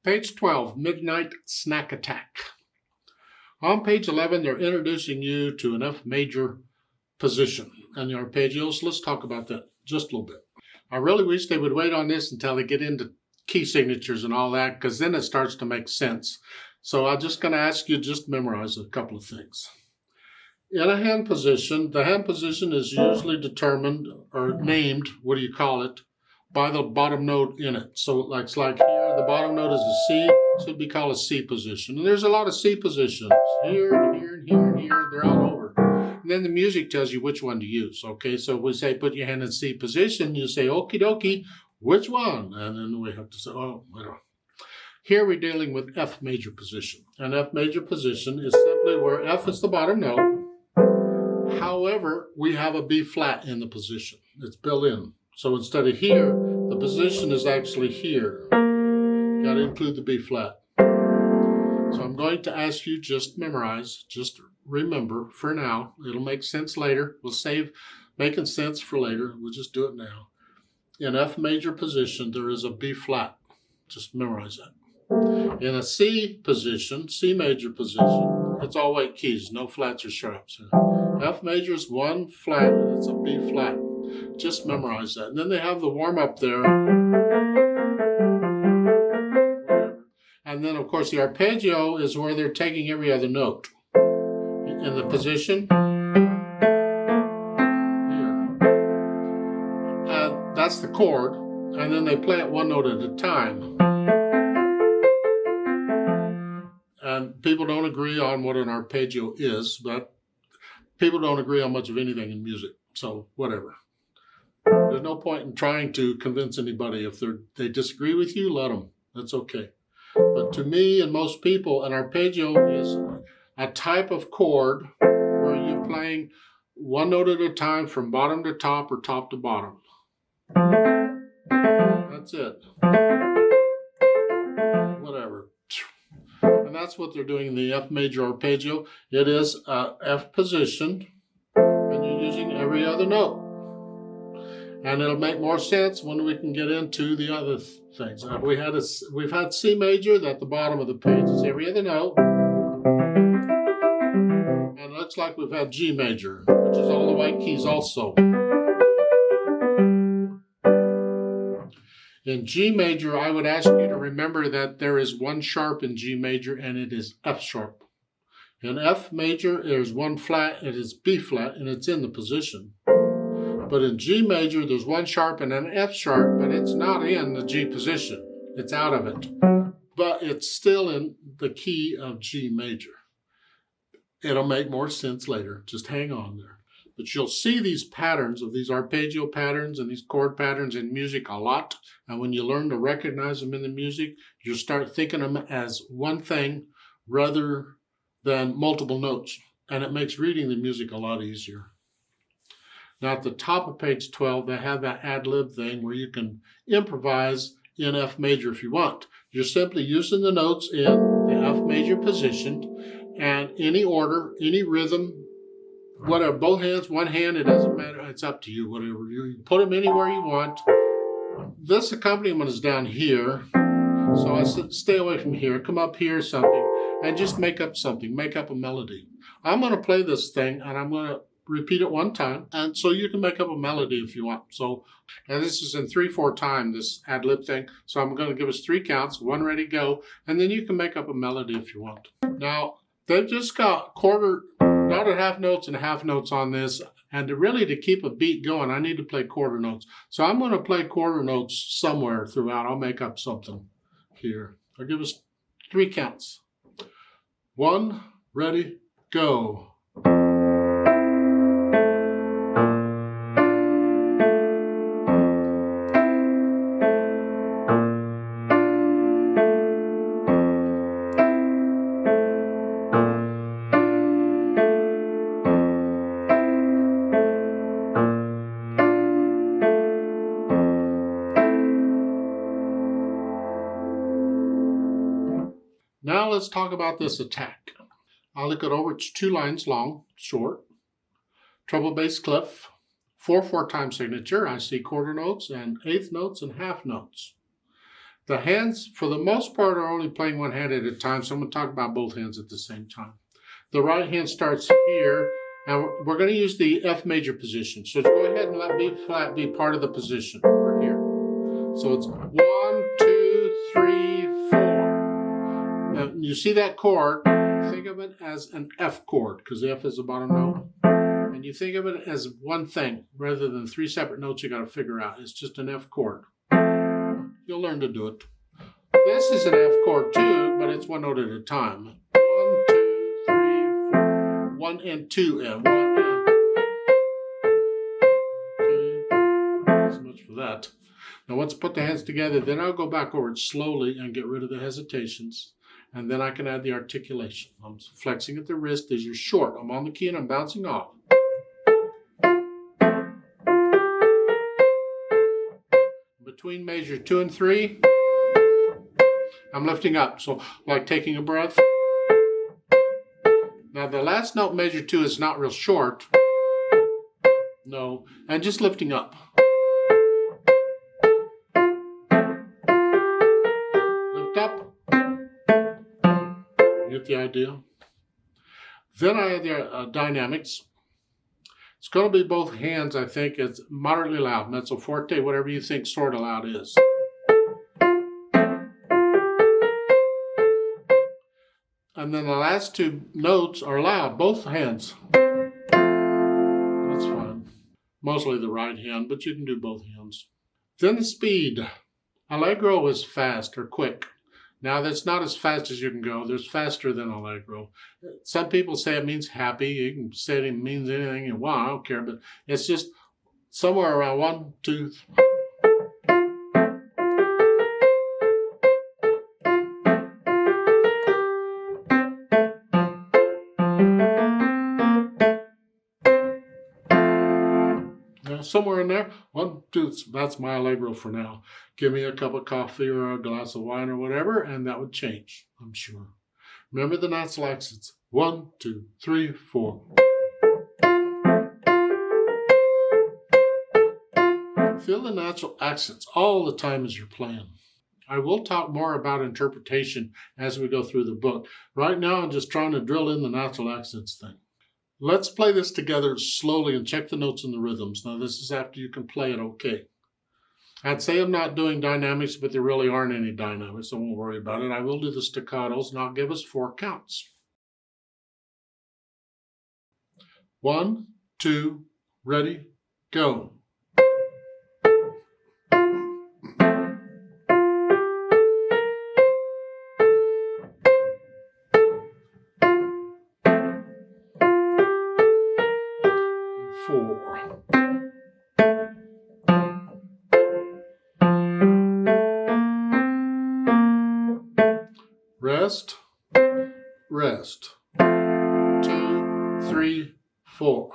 Page 12, Midnight Snack Attack. On page 11, they're introducing you to an F major position and your arpeggios. Let's talk about that just a little bit. I really wish they would wait on this until they get into key signatures and all that, because then it starts to make sense. So I'm just going to ask you just memorize a couple of things. In a hand position, the hand position is usually determined or named, what do you call it, by the bottom note in it. So it's like here, the bottom note is a C, so it'd be called a C position. And there's a lot of C positions, here and here and here and here, they're all over. And then the music tells you which one to use, okay? So we say put your hand in C position, you say okie dokie, which one? And then we have to say, oh, well. Here we're dealing with F major position. An F major position is simply where F is the bottom note. However, we have a B flat in the position. It's built in. So instead of here, the position is actually here. Got to include the B flat. So I'm going to ask you just memorize, just remember for now. It'll make sense later. We'll save making sense for later. We'll just do it now. In F major position, there is a B flat. Just memorize that. In a C position, C major position, it's all white keys, no flats or sharps. F major is one flat, and it's a B flat. Just memorize that. And then they have the warm-up there. And then, of course, the arpeggio is where they're taking every other note. In the position, here. And that's the chord. And then they play it one note at a time. And people don't agree on what an arpeggio is, but people don't agree on much of anything in music. So, whatever. There's no point in trying to convince anybody. If they disagree with you, let them. That's okay. But to me and most people, an arpeggio is a type of chord where you're playing one note at a time from bottom to top or top to bottom. That's it. Whatever. And that's what they're doing in the F major arpeggio. It is a F position, and you're using every other note. And it'll make more sense when we can get into the other things. We've had C major, that the bottom of the page is every other note. And it looks like we've had G major, which is all the white keys also. In G major, I would ask you to remember that there is one sharp in G major, and it is F sharp. In F major, there's one flat, it is B flat, and it's in the position. But in G major, there's one sharp and an F sharp, but it's not in the G position. It's out of it. But it's still in the key of G major. It'll make more sense later. Just hang on there. But you'll see these patterns of these arpeggio patterns and these chord patterns in music a lot. And when you learn to recognize them in the music, you'll start thinking of them as one thing rather than multiple notes. And it makes reading the music a lot easier. Now at the top of page 12, they have that ad-lib thing where you can improvise in F major if you want. You're simply using the notes in the F major position, and any order, any rhythm, whatever, both hands, one hand, it doesn't matter. It's up to you, whatever. You put them anywhere you want. This accompaniment is down here, so I stay away from here. Come up here, something, and just make up something. Make up a melody. I'm going to play this thing, and I'm going to repeat it one time, and so you can make up a melody if you want. So, and this is in 3/4 time, this ad-lib thing. So I'm going to give us 3 counts, 1 ready, go, and then you can make up a melody if you want. Now, they've just got dotted half notes and half notes on this, and to keep a beat going, I need to play quarter notes. So I'm going to play quarter notes somewhere throughout. I'll make up something here. I'll give us 3 counts. 1, ready, go. Now let's talk about this attack. I'll look it over. It's 2 lines long, short. Treble bass clef, 4/4 time signature. I see quarter notes and eighth notes and half notes. The hands, for the most part, are only playing one hand at a time, so I'm going to talk about both hands at the same time. The right hand starts here, and we're going to use the F major position. So go ahead and let B flat be part of the position. We're here. So it's 1, 2, 3, 4. Now, you see that chord? Think of it as an F chord, because the F is the bottom note. And you think of it as one thing, rather than 3 separate notes you got to figure out. It's just an F chord. You'll learn to do it. This is an F chord too, but it's one note at a time. 1, 2, 3, 4. 1 and 2 and 1 and 2. So much for that. Now once I put the hands together, then I'll go back over it slowly and get rid of the hesitations. And then I can add the articulation. I'm flexing at the wrist as you're short. I'm on the key and I'm bouncing off. Between measure 2 and 3, I'm lifting up. So like taking a breath. Now the last note, measure 2, is not real short. No, and just lifting up. Lift up. You get the idea? Then I add the dynamics. It's going to be both hands, I think. It's moderately loud, mezzo forte, whatever you think sort of loud is. And then the last 2 notes are loud, both hands. That's fine. Mostly the right hand, but you can do both hands. Then the speed. Allegro is fast or quick. Now that's not as fast as you can go. There's faster than Allegro. Some people say it means happy. You can say it means anything you want. I don't care. But it's just somewhere around 1, 2, 3. Somewhere in there, 1, 2, that's my Allegro for now. Give me a cup of coffee or a glass of wine or whatever, and that would change, I'm sure. Remember the natural accents. 1, 2, 3, 4. Feel the natural accents all the time as you're playing. I will talk more about interpretation as we go through the book. Right now, I'm just trying to drill in the natural accents thing. Let's play this together slowly and check the notes and the rhythms. Now, this is after you can play it okay. I'd say I'm not doing dynamics, but there really aren't any dynamics, so won't worry about it. I will do the staccatos, and I'll give us 4 counts. 1, 2, ready, go. Rest, rest. 2, 3, 4.